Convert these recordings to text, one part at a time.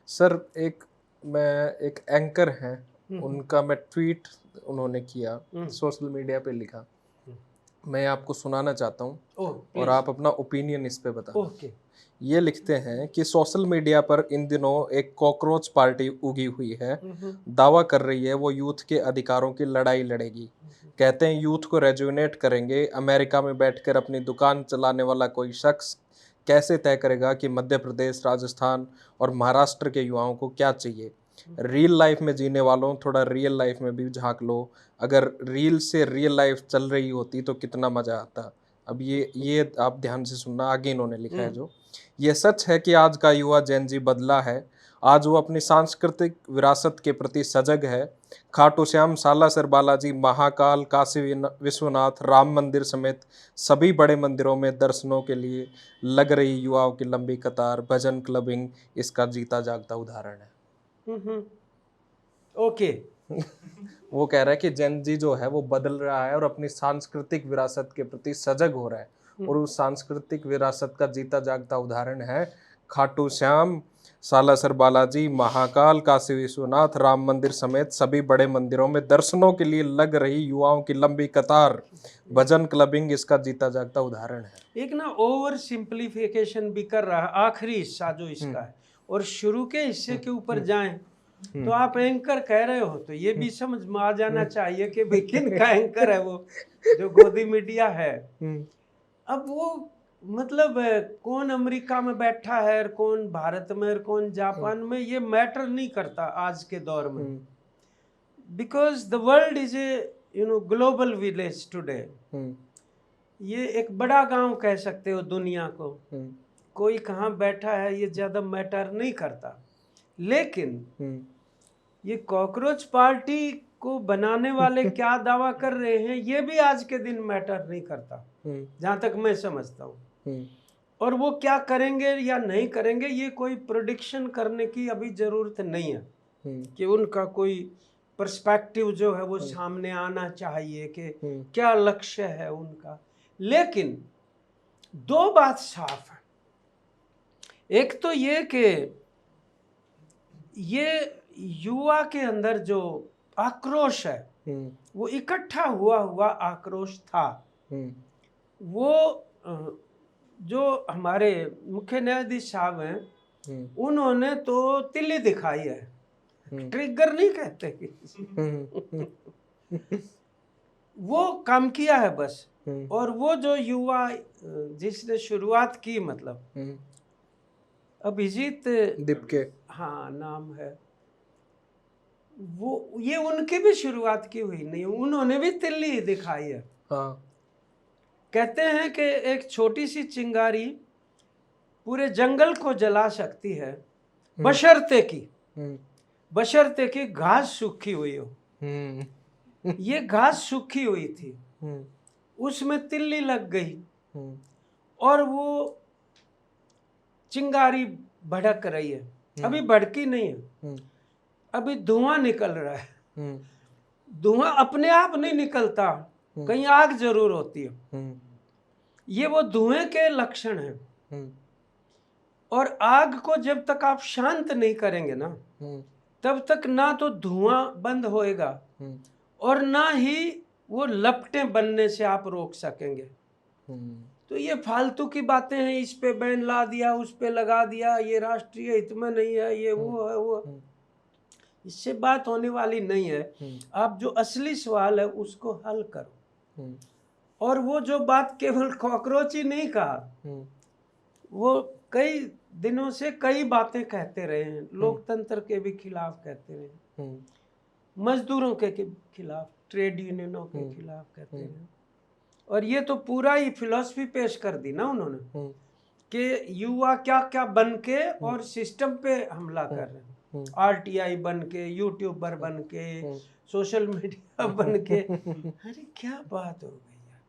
Sir एक anchor हैं, उनका मैं ट्वीट उन्होंने किया, सोशल मीडिया पे लिखा, मैं आपको सुनाना चाहता हूँ और आप अपना ओपिनियन इस पे बताना। ओके। ये लिखते हैं कि सोशल मीडिया पर इन दिनों एक कॉकरोच पार्टी उगी हुई है, दावा कर रही है वो यूथ के अधिकारों की लड़ाई लड़ेगी। कहते हैं यूथ को रेजुनेट करेंगे। अमेरिका में बैठकर अपनी दुकान चलाने वाला कोई शख्स कैसे तय करेगा कि मध्य प्रदेश, राजस्थान और महाराष्ट्र के युवाओं को क्या चाहिए। रियल लाइफ में जीने वालों, थोड़ा रियल लाइफ में भी झांक लो। अगर रील से रियल लाइफ चल रही होती तो कितना मजा आता। अब ये आप ध्यान से सुनना, आगे इन्होंने लिखा है जो, ये सच है कि आज का युवा जेन जी बदला है। आज वो अपनी सांस्कृतिक विरासत के प्रति सजग है। खाटू श्याम, सालासर बालाजी, महाकाल, काशी विश्वनाथ, राम मंदिर समेत सभी बड़े मंदिरों में दर्शनों के लिए लग रही युवाओं की लंबी कतार, भजन क्लबिंग इसका जीता जागता उदाहरण है। ओके। वो कह रहा है कि जेन जी जो है वो बदल रहा है और अपनी सांस्कृतिक विरासत के प्रति सजग हो रहा है, और उस सांस्कृतिक विरासत का जीता जागता उदाहरण है खाटू श्याम, सालासर बालाजी, महाकाल, काशी विश्वनाथ, राम मंदिर समेत सभी बड़े मंदिरों में दर्शनों के लिए लग रही युवाओं की लंबी कतार, भजन क्लबिंग इसका जीता जागता उदाहरण है। एक ना ओवर सिंप्लीफिकेशन भी कर रहा है आखिरी हिस्सा जो इसका है, और शुरू के हिस्से के ऊपर जाएं तो आप एंकर कह रहे हो तो ये भी समझ में आ जाना चाहिए कि भाई किन का एंकर है वो जो गोदी मीडिया है। अब वो मतलब कौन अमेरिका में बैठा है और कौन भारत में और कौन जापान में, ये मैटर नहीं करता आज के दौर में, because the world is a global village today. ये एक बड़ा गांव कह सकते हो दुनिया को, कोई कहाँ बैठा है ये ज्यादा मैटर नहीं करता। लेकिन ये कॉकरोच पार्टी को बनाने वाले क्या दावा कर रहे हैं ये भी आज के दिन मैटर नहीं करता, जहां तक मैं समझता हूँ। और वो क्या करेंगे या नहीं करेंगे ये कोई प्रेडिक्शन करने की अभी जरूरत नहीं है, कि उनका कोई पर्सपेक्टिव जो है वो सामने आना चाहिए कि क्या लक्ष्य है उनका। लेकिन दो बात साफ है, एक तो ये कि ये युवा के अंदर जो आक्रोश है वो इकट्ठा हुआ आक्रोश था। वो जो हमारे मुख्य न्यायाधीश साहब हैं उन्होंने तो तिल्ली दिखाई है, ट्रिगर नहीं कहते वो काम किया है बस। और वो जो युवा जिसने शुरुआत की, मतलब अभिजीत दीपके, हाँ नाम है, वो ये उनकी भी शुरुआत की हुई नहीं, उन्होंने भी तिल्ली दिखाई है। हाँ। कहते हैं कि एक छोटी सी चिंगारी पूरे जंगल को जला सकती है, बशर्ते की घास सूखी हुई हो। ये घास सूखी हुई थी, उसमें तिल्ली लग गई और वो चिंगारी भड़क रही है। अभी भड़की नहीं है, अभी धुआं निकल रहा है। धुआं अपने आप नहीं निकलता, कहीं आग जरूर होती है। ये वो धुएं के लक्षण हैं। और आग को जब तक आप शांत नहीं करेंगे ना, तब तक ना तो धुआं बंद होएगा और ना ही वो लपटें बनने से आप रोक सकेंगे। तो ये फालतू की बातें हैं, इस पे बैन ला दिया, उस पे लगा दिया, ये राष्ट्रीय हित में नहीं है, ये वो है वो, इससे बात होने वाली नहीं है। आप जो असली सवाल है उसको हल करो। और वो जो बात केवल कॉकरोच ही नहीं कहा, वो कई दिनों से कई बातें कहते रहे हैं, लोकतंत्र के भी खिलाफ कहते रहे, मजदूरों के खिलाफ, ट्रेड यूनियनों के खिलाफ कहते रहे। और ये तो पूरा ही फिलॉसफी पेश कर दी ना उन्होंने कि युवा क्या क्या बन के और सिस्टम पे हमला कर रहे हैं, आरटीआई बन के, यूट्यूबर बन के, सोशल मीडिया बन के। अरे क्या बात हो गई यार,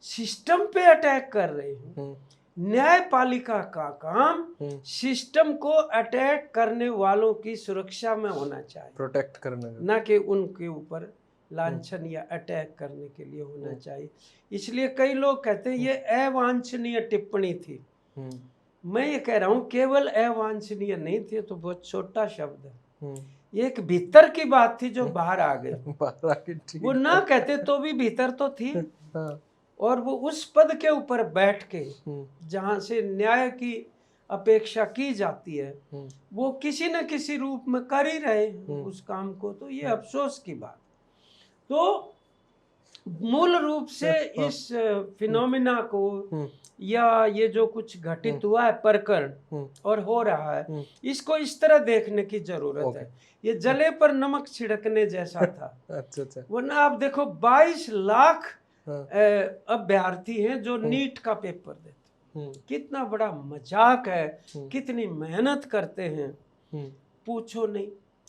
सिस्टम पे अटैक कर रहे हैं। न्यायपालिका का काम सिस्टम को अटैक करने वालों की सुरक्षा में होना चाहिए, प्रोटेक्ट करने, ना कि उनके ऊपर लांछन या अटैक करने के लिए होना चाहिए। इसलिए कई लोग कहते हैं ये अवांछनीय टिप्पणी थी। मैं ये कह रहा हूँ केवल अवांछनीय नहीं थी, तो बहुत छोटा शब्द है। ये एक भीतर की बात थी जो बाहर आ गई। बाहर आके ठीक वो ना कहते तो भी भीतर तो थी। हाँ, और वो उस पद के ऊपर बैठ के जहां से न्याय की अपेक्षा की जाती है, वो किसी न किसी रूप में कर ही रहे उस काम को। तो ये अफसोस की बात। तो मूल रूप से इस फिनोमिना को या ये जो कुछ घटित हुआ है प्रकरण और हो रहा है, इसको इस तरह देखने की जरूरत है। ये जले पर नमक छिड़कने जैसा था। अच्छा अच्छा। वरना आप देखो 22 लाख अभ्यर्थी हैं जो नीट का पेपर देते। कितना बड़ा मजाक है, कितनी मेहनत करते हैं, पूछो नहीं।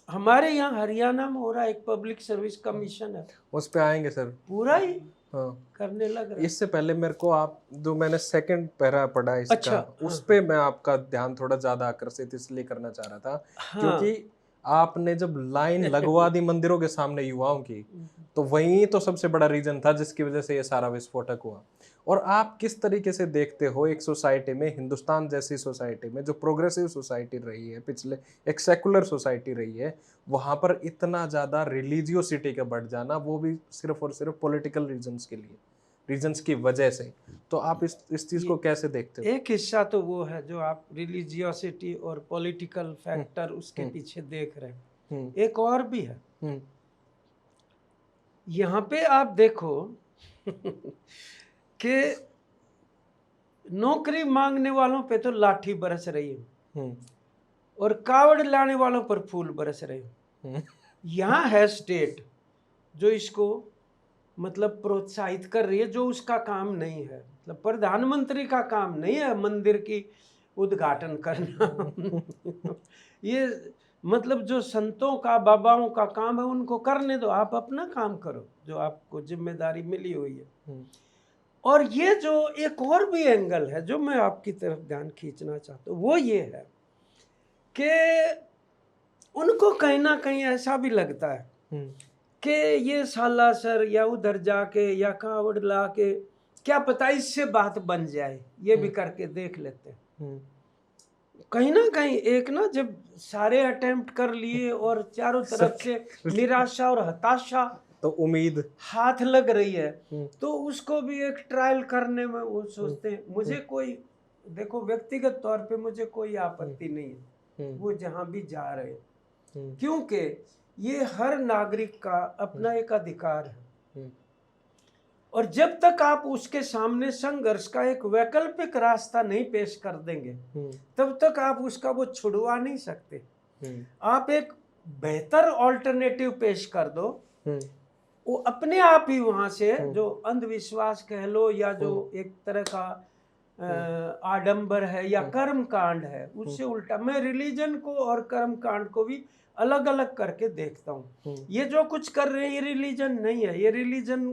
हमारे यहाँ हरियाणा में हो रहा है, एक पब्लिक सर्विस कमीशन है, उस पे आएंगे सर। पूरा ही हाँ, करने लग रहा है। इससे पहले मेरे को आप जो मैंने सेकंड पैरा पढ़ा इसका, अच्छा, उस पे मैं आपका ध्यान थोड़ा ज्यादा आकर्षित इसलिए करना चाह रहा था क्योंकि आपने जब लाइन लगवा दी मंदिरों के सामने युवाओं की, तो वही तो सबसे बड़ा रीजन था जिसकी वजह से ये सारा विस्फोटक हुआ। और आप किस तरीके से देखते हो एक सोसाइटी में, हिंदुस्तान जैसी सोसाइटी में जो प्रोग्रेसिव सोसाइटी रही है, पिछले एक सेकुलर सोसाइटी रही है, वहां पर इतना ज्यादा रिलीजियोसिटी का बढ़ जाना, वो भी सिर्फ और सिर्फ पॉलिटिकल रीजंस के लिए, रीजंस की वजह से। तो आप इस चीज को कैसे देखते हो? एक हिस्सा तो वो है जो आप रिलीजियोसिटी और पॉलिटिकल फैक्टर उसके पीछे देख रहे हैं। एक और भी है। यहाँ पे आप देखो कि नौकरी मांगने वालों पे तो लाठी बरस रही है और कावड़ लाने वालों पर फूल बरस रहे हैं। यहाँ है स्टेट जो इसको मतलब प्रोत्साहित कर रही है, जो उसका काम नहीं है। मतलब प्रधानमंत्री का काम नहीं है मंदिर की उद्घाटन करना। ये मतलब जो संतों का, बाबाओं का काम है उनको करने दो, आप अपना काम करो जो आपको जिम्मेदारी मिली हुई है। और ये जो एक और भी एंगल है जो मैं आपकी तरफ ध्यान खींचना चाहता हूँ, वो ये है कि उनको कहीं ना कहीं ऐसा भी लगता है कि ये सालासर या उधर जाके या कावड़ ला के क्या पता इससे बात बन जाए, ये भी करके देख लेते हैं। कहीं ना कहीं एक ना जब सारे अटेम्प्ट कर लिए और चारों तरफ से निराशा और हताशा, तो उम्मीद हाथ लग रही है, तो उसको भी एक ट्रायल करने में वो सोचते हैं। मुझे कोई, देखो व्यक्तिगत तौर पे मुझे कोई आपत्ति नहीं है वो जहां भी जा रहे हैं, क्योंकि ये हर नागरिक का अपना एक अधिकार है। और जब तक आप उसके सामने संघर्ष का एक वैकल्पिक रास्ता नहीं पेश कर देंगे, तब तक आप उसका वो छुड़वा नहीं सकते। आप एक बेहतर ऑल्टरनेटिव पेश कर दो, वो अपने आप ही वहां से जो अंधविश्वास कह लो या जो एक तरह का आडंबर है या कर्म कांड है, उससे उल्टा मैं रिलीजन को और कर्म कांड को भी अलग अलग करके देखता हूँ। ये जो कुछ कर रहे हैं ये रिलीजन नहीं है, ये रिलीजन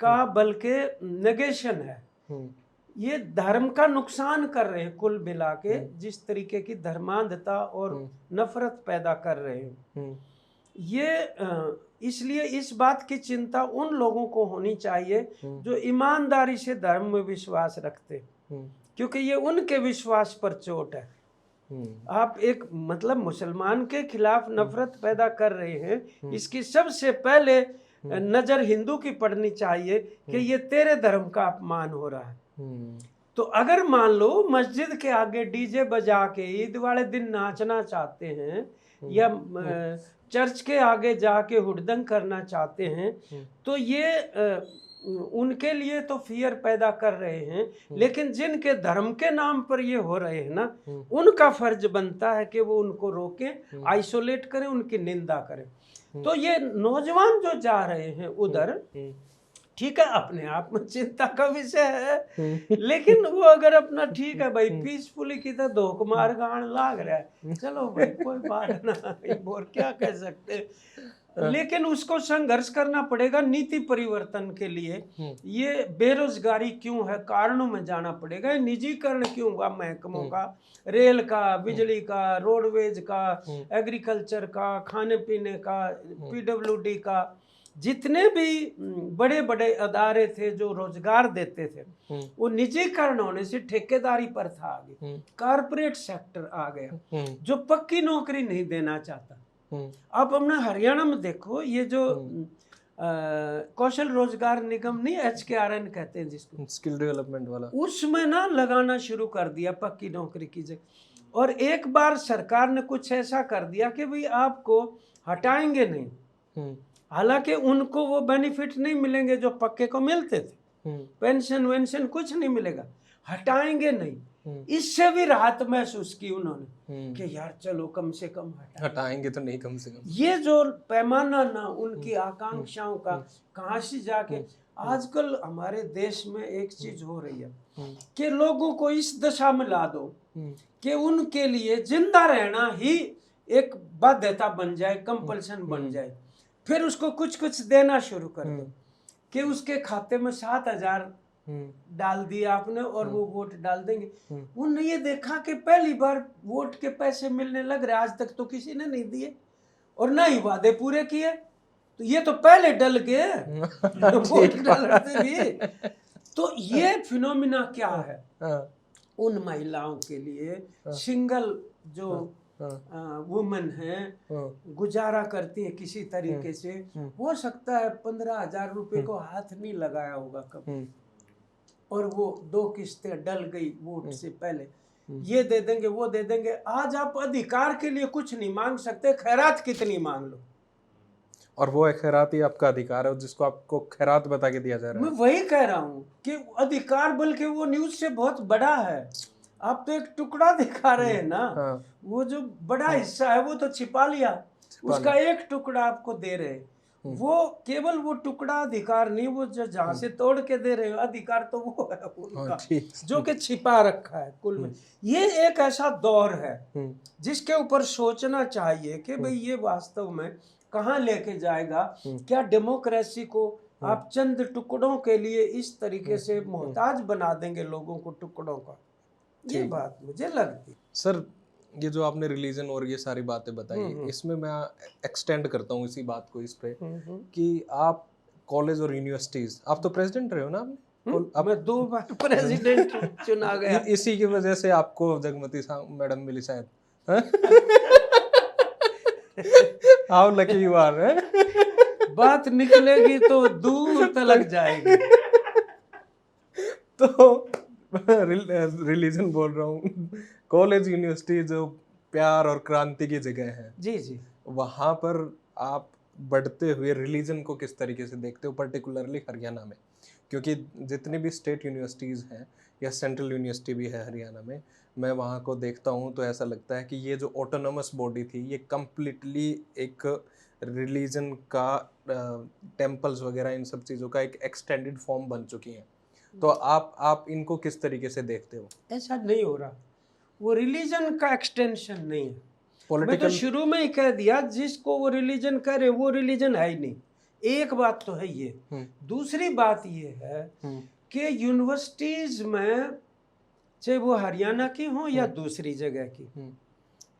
का बल्कि नेगेशन है। ये धर्म का नुकसान कर रहे हैं कुल मिला के, जिस तरीके की धर्मांधता और नफरत पैदा कर रहे हैं। ये इसलिए इस बात की चिंता उन लोगों को होनी चाहिए जो ईमानदारी से धर्म में विश्वास रखते, क्योंकि ये उनके विश्वास पर चोट है। आप एक मतलब मुसलमान के खिलाफ नफरत पैदा कर रहे हैं, इसकी सबसे पहले नजर हिंदू की पड़नी चाहिए कि ये तेरे धर्म का अपमान हो रहा है। तो अगर मान लो मस्जिद के आगे डीजे बजा के ईद वाले दिन नाचना चाहते हैं या चर्च के आगे जाके हुड़दंग करना चाहते हैं, तो ये उनके लिए तो फियर पैदा कर रहे हैं। लेकिन जिनके धर्म के नाम पर ये हो रहे हैं ना, उनका फर्ज बनता है कि वो उनको रोकें, आइसोलेट करें, उनकी निंदा करें। तो ये नौजवान जो जा रहे हैं उधर, ठीक है, अपने आप में चिंता का विषय है, लेकिन वो अगर अपना ठीक है भाई पीसफुली की तो धोख मार गाड़ लाग रहा है, चलो भाई कोई बात ना, और क्या कह सकते। लेकिन उसको संघर्ष करना पड़ेगा नीति परिवर्तन के लिए। ये बेरोजगारी क्यों है, कारणों में जाना पड़ेगा। निजीकरण क्यों हुआ महकमों का, रेल का, बिजली का, रोडवेज का, एग्रीकल्चर का, खाने पीने का, पीडब्ल्यूडी का, जितने भी बड़े बड़े अदारे थे जो रोजगार देते थे वो निजीकरण होने से ठेकेदारी पर था आ गई, कारपोरेट सेक्टर आ गया जो पक्की नौकरी नहीं देना चाहता। अब हमने हरियाणा में देखो, ये जो कौशल रोजगार निगम नहीं, HKRN कहते हैं जिसको, स्किल डेवलपमेंट वाला, उसमें ना लगाना शुरू कर दिया पक्की नौकरी की जगह। और एक बार सरकार ने कुछ ऐसा कर दिया कि भाई आपको हटाएंगे नहीं, हालांकि उनको वो बेनिफिट नहीं मिलेंगे जो पक्के को मिलते थे, पेंशन वेंशन कुछ नहीं मिलेगा, हटाएंगे नहीं। इससे भी राहत महसूस की उन्होंने कि यार चलो कम से कम हटाएंगे तो नहीं, कम से कम ये जो पैमाना ना उनकी आकांक्षाओं का कहाँ से जाके। आजकल हमारे देश में एक चीज हो रही है कि लोगों को इस दशा में ला दो कि उनके लिए जिंदा रहना ही एक बाध्यता बन जाए, कंपल्सन बन जाए, फिर उसको कुछ कुछ देना शुरू कर दो कि उसके खाते में 7,000 डाल दिया आपने और वो वोट डाल देंगे। उन्होंने ये देखा कि पहली बार वोट के पैसे मिलने लग रहे, आज तक तो किसी ने नहीं दिए और ना ही वादे पूरे किए, तो ये तो पहले डल गए वोट डालते भी। तो ये फिनोमिना क्या है, उन महिलाओं के लिए, सिंगल जो वुमेन है, गुजारा करती है किसी तरीके से, हो सकता है 15,000 रुपए को हाथ नहीं लगाया होगा कभी, और वो 2 किस्तें डल गई वोट से पहले, ये दे देंगे वो दे देंगे। आज आप अधिकार के लिए कुछ नहीं मांग सकते, खैरात कितनी मांग लो, और वो खैरात ही आपका अधिकार है जिसको आपको खैरात बता के दिया जा रहा है। मैं वही कह रहा हूँ कि अधिकार बल्कि वो न्यूज से बहुत बड़ा है। आप तो एक टुकड़ा दिखा रहे हैं ना, वो जो बड़ा हिस्सा है वो तो छिपा लिया, उसका एक टुकड़ा आपको दे रहे हैं। वो केवल वो टुकड़ा अधिकार नहीं, वो जो जहाँ से तोड़ के दे रहे हो, अधिकार तो वो है उनका जो कि छिपा रखा है कुल में। ये एक ऐसा दौर है जिसके ऊपर सोचना चाहिए कि भाई ये वास्तव में कहाँ लेके जाएगा। क्या डेमोक्रेसी को आप चंद टुकड़ों के लिए इस तरीके से मोहताज बना देंगे लोगों को, टुकड़ों का? ये बात मुझे लगती। सर ये जो आपने रिलीजन और ये सारी बातें बताई, इसमें मैं एक्सटेंड करता हूँ इसी बात को इस पे कि आप कॉलेज और यूनिवर्सिटीज, आप तो प्रेसिडेंट रहे हो ना आपने, मैं 2 बार प्रेसिडेंट चुना गया। इसी की वजह से आपको जगमती मैडम मिली शायद। How lucky you are. बात निकलेगी तो दूर तक जाएगी। तो रिलीजन बोल रहा हूँ, कॉलेज यूनिवर्सिटी जो प्यार और क्रांति की जगह है, जी जी, वहाँ पर आप बढ़ते हुए रिलीजन को किस तरीके से देखते हो, पर्टिकुलरली हरियाणा में? क्योंकि जितनी भी स्टेट यूनिवर्सिटीज़ हैं या सेंट्रल यूनिवर्सिटी भी है हरियाणा में, मैं वहाँ को देखता हूँ तो ऐसा लगता है कि ये जो ऑटोनोमस बॉडी थी ये कम्प्लीटली एक रिलीजन का, टेम्पल्स वगैरह इन सब चीज़ों का एक एक्सटेंडेड फॉर्म बन चुकी हैं। तो आप इनको किस तरीके से देखते हो? ऐसा नहीं हो रहा, वो रिलीजन का एक्सटेंशन नहीं है। मैं तो शुरू में ही कह दिया, जिसको वो रिलीजन कह रहे वो रिलीजन है ही नहीं। एक बात तो है ये। दूसरी बात ये है कि यूनिवर्सिटीज में, चाहे वो हरियाणा की हो या दूसरी जगह की,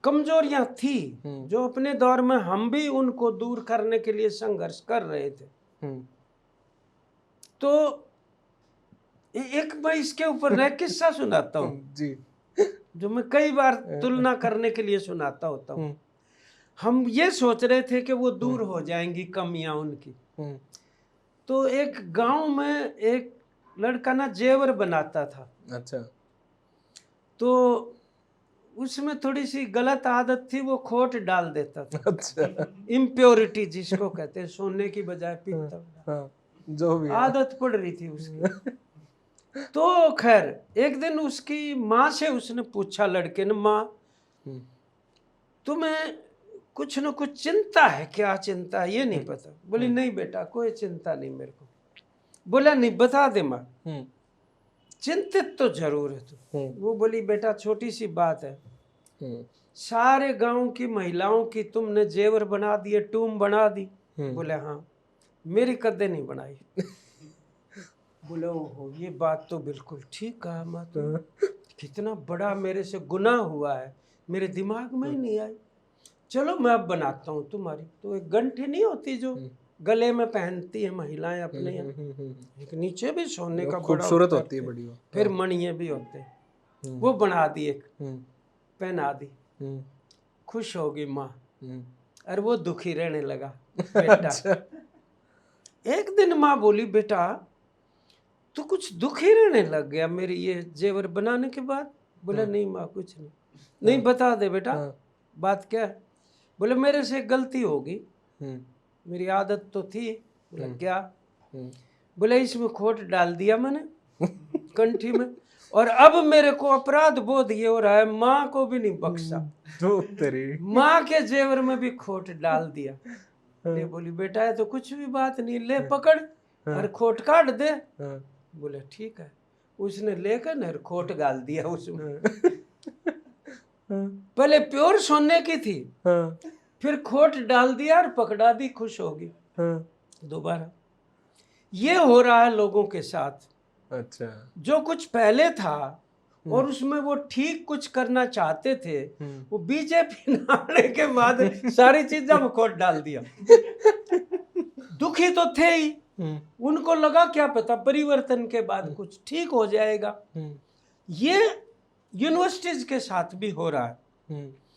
कमजोरियां थी जो अपने दौर में हम भी उनको दूर करने के लिए संघर्ष कर रहे थे। तो एक मैं इसके ऊपर नया किस्सा सुनाता हूँ जी, जो मैं कई बार तुलना करने के लिए सुनाता होता हूँ। हम ये सोच रहे थे कि वो दूर हो जाएंगी कमियां उनकी। तो एक गांव में एक लड़का ना जेवर बनाता था। अच्छा। तो उसमें थोड़ी सी गलत आदत थी, वो खोट डाल देता था। अच्छा। इम्प्योरिटी जिसको कहते हैं, सोने की बजाय पीतल, जो भी आदत पड़ रही थी उसकी। तो खैर एक दिन उसकी माँ से उसने पूछा, लड़के ने, माँ तुम्हें कुछ न कुछ चिंता है? क्या चिंता है ये नहीं पता। बोली नहीं बेटा कोई चिंता नहीं मेरे को। बोला नहीं बता दे माँ, चिंतित तो जरूर है तू। वो बोली बेटा छोटी सी बात है, सारे गांव की महिलाओं की तुमने जेवर बना दिए, टूम बना दी। बोले हाँ। मेरी कदे नहीं बनाई। बोले ओहो ये बात तो बिल्कुल ठीक कहा माँ, तो कितना बड़ा मेरे से गुनाह हुआ है, मेरे दिमाग में ही नहीं आई। चलो मैं अब बनाता हूँ तुम्हारी। तो एक गंठी नहीं होती जो गले में पहनती है महिलाएं अपने यहाँ। एक नीचे भी सोने का बड़ा खूबसूरत होता होती है बड़ी वो। फिर मणिये भी होते हैं। वो बना दी, एक पहना दी। खुश होगी माँ, और वो दुखी रहने लगा बेटा। एक दिन माँ बोली, बेटा तू कुछ दुखी रहने लग गया मेरी ये जेवर बनाने के बाद। बोले नहीं माँ कुछ नहीं। नहीं बता दे बेटा बात क्या है। बोले मेरे से एक गलती होगी, मेरी आदत तो थी। बोला क्या। बोले इसमें खोट डाल दिया मैंने कंठी में, और अब मेरे को अपराध बोध ये हो रहा है, माँ को भी नहीं बख्शा, तो तेरी माँ के जेवर में भी खोट डाल दिया। ले बोली बेटा है तो कुछ भी बात नहीं, ले पकड़ और खोट काट दे। बोले ठीक है। उसने लेकर न खोट डाल दिया उसमें। पहले प्योर सोने की थी, फिर खोट डाल दिया और पकड़ा दी, खुश होगी दोबारा। ये हो रहा है लोगों के साथ। अच्छा। जो कुछ पहले था और उसमें वो ठीक कुछ करना चाहते थे, वो बीजेपी आने के बाद सारी चीजों में खोट डाल दिया। दुखी तो थे ही, उनको लगा क्या पता परिवर्तन के बाद कुछ ठीक हो जाएगा। ये यूनिवर्सिटीज के साथ भी हो रहा है।